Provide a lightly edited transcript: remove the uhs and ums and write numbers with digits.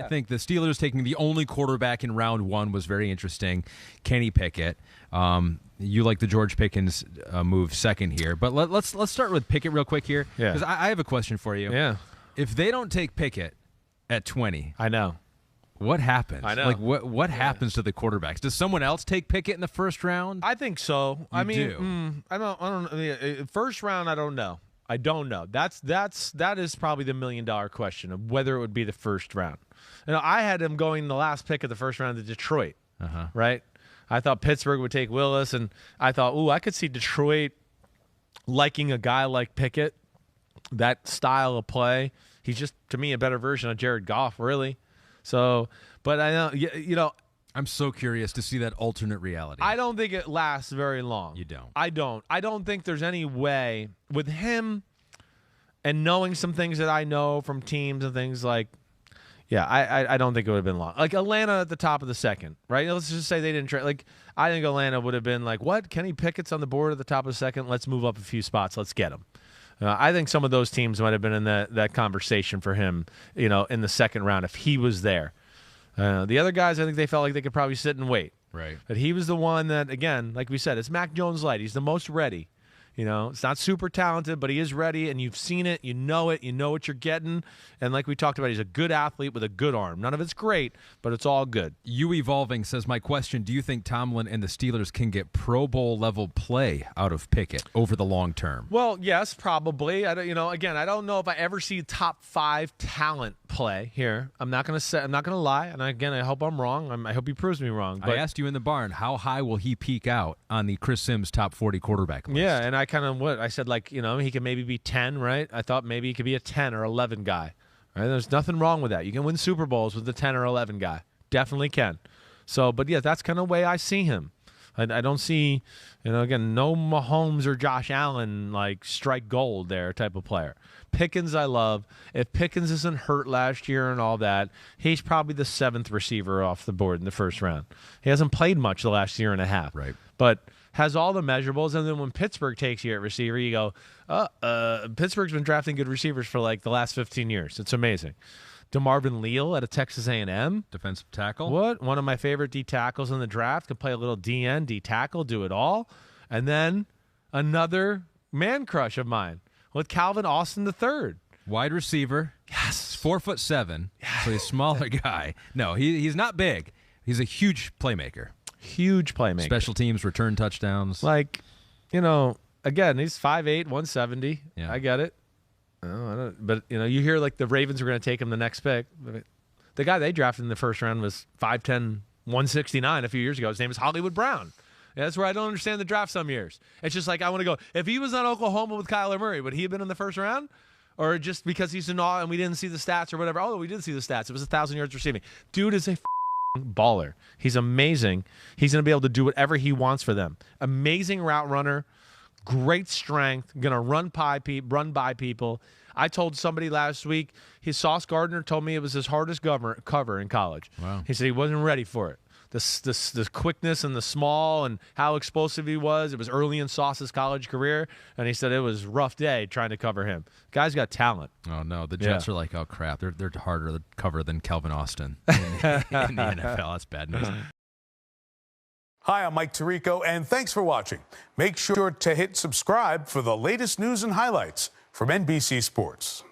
I think the Steelers taking the only quarterback in round one was very interesting. Kenny Pickett. You like the George Pickens move second here, but let's start with Pickett real quick here because I have a question for you. Yeah. If they don't take Pickett at 20, I know. What happens? I know. Like what happens to the quarterbacks? Does someone else take Pickett in the first round? I think so. I don't. First round, I don't know. I don't know. That is probably the $1 million question of whether it would be the first round. I had him going the last pick of the first round to Detroit. Right. I thought Pittsburgh would take Willis, and I thought, I could see Detroit liking a guy like Pickett, that style of play. He's just, to me, a better version of Jared Goff, really. So, but I know, I'm so curious to see that alternate reality. I don't think it lasts very long. You don't? I don't think there's any way with him and knowing some things that I know from teams and things like, I don't think it would have been long. Like Atlanta at the top of the second, right? Let's just say they didn't trade. Like, I think Atlanta would have been like, what? Kenny Pickett's on the board at the top of the second. Let's move up a few spots. Let's get him. I think some of those teams might have been in that conversation for him, in the second round if he was there. The other guys, I think they felt like they could probably sit and wait. Right. But he was the one that, again, like we said, it's Mac Jones light. He's the most ready. It's not super talented, but he is ready, and you've seen it. You know what you're getting. And like we talked about, he's a good athlete with a good arm. None of it's great, but it's all good. You Evolving says, my question, do you think Tomlin and the Steelers can get Pro Bowl level play out of Pickett over the long term? Well, yes, probably. I don't know if I ever see top 5 talent play here. I'm not going to lie. And again, I hope I'm wrong. I hope he proves me wrong. But I asked you in the barn, how high will he peak out on the Chris Simms top 40 quarterback list? Yeah, and I said, he could maybe be 10, right? I thought maybe he could be a 10 or 11 guy. Right? There's nothing wrong with that. You can win Super Bowls with the 10 or 11 guy. Definitely can. So, but yeah, that's kind of the way I see him. I don't see, again, no Mahomes or Josh Allen like strike gold there type of player. Pickens I love. If Pickens isn't hurt last year and all that, he's probably the 7th receiver off the board in the first round. He hasn't played much the last year and a half. Right. But has all the measurables, and then when Pittsburgh takes you at receiver, you go, Pittsburgh's been drafting good receivers for like the last 15 years. It's amazing. DeMarvin Leal out of Texas A&M. Defensive tackle. What? One of my favorite D tackles in the draft. Can play a little DN, D tackle, do it all. And then another man crush of mine with Calvin Austin III. Wide receiver. Yes. He's 4'7", so he's a smaller guy. No, he's not big. He's a huge playmaker. Huge playmaker. Special teams, return touchdowns. Again, he's 5'8", 170. Yeah. I get it. But you hear like the Ravens were going to take him the next pick. The guy they drafted in the first round was 5'10", 169 a few years ago. His name is Hollywood Brown. Yeah, that's where I don't understand the draft some years. It's just like I want to go, if he was on Oklahoma with Kyler Murray, would he have been in the first round? Or just because he's in awe and we didn't see the stats or whatever? Oh, we did see the stats. It was 1,000 yards receiving. Dude is a baller. He's amazing. He's going to be able to do whatever he wants for them. Amazing route runner. Great strength, going to run by people. I told somebody last week, Sauce Gardner told me it was his hardest cover in college. Wow. He said he wasn't ready for it. The quickness and the small and how explosive he was. It was early in Sauce's college career, and he said it was a rough day trying to cover him. Guy's got talent. Oh, no. The Jets are like, oh, crap. They're harder to cover than Calvin Austin in the NFL. That's bad news. Hi, I'm Mike Tirico, and thanks for watching. Make sure to hit subscribe for the latest news and highlights from NBC Sports.